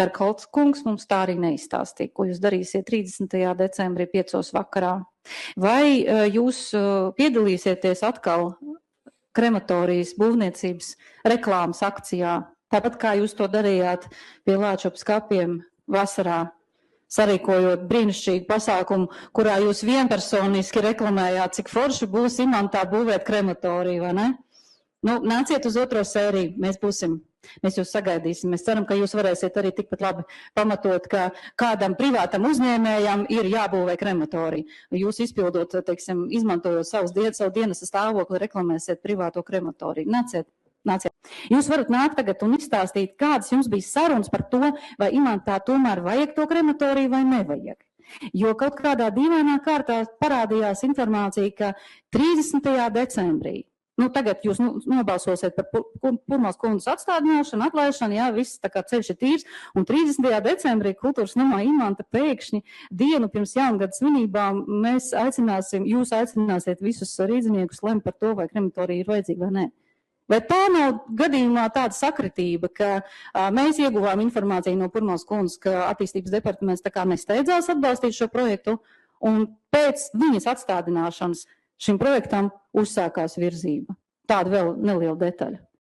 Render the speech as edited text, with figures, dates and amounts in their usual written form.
Berkolts kungs mums tā arī neizstāstīja, ko jūs darīsiet 30. decembrī 5. vakarā. Vai jūs piedalīsieties atkal krematorijas būvniecības reklāmas akcijā, tāpat kā jūs to darījāt pie Lāčupas kapiem vasarā, sarīkojot brīnišķīgu pasākumu, kurā jūs vienpersoniski reklamējāt, cik forši būs Imantā būvēt krematoriju, vai ne? Nu, nāciet uz 2. sēriju, mēs jūs sagaidīsim. Mēs ceram, ka jūs varēsiet arī tikpat labi pamatot, ka kādam privātam uzņēmējam ir jābūvē krematorija. Jūs izpildot, teiksim, izmantojot savu dienas stāvokli, reklamēsiet privāto krematoriju. Nāciet. Jūs varat nākt tagad un izstāstīt, kādas jums bija sarunas par to, vai Imantā tomēr vajag to krematoriju vai nevajag. Jo kaut kādā dīvainā kārtā parādījās informācija, ka 30. decembrī, tagad jūs nobalsosiet par Purmals kundzes atstādināšanu, atlaišanu, jā, viss tā kā ceļš ir tīrs, un 30. decembrī Kultūras namā Imanta pēkšņi dienu pirms jaungada svinībām jūs aicināsiet visus rīdziniekus lemt par to, vai krematorija ir vajadzīga vai nē. Vai tā nav gadījumā tāda sakritība, ka mēs ieguvām informāciju no Purmals kundzes, ka attīstības departaments tā kā nesteidzās atbalstīt šo projektu, un pēc viņas atstādināšanas šim projektam uzsākās virzība. Tāda vēl neliela detaļa.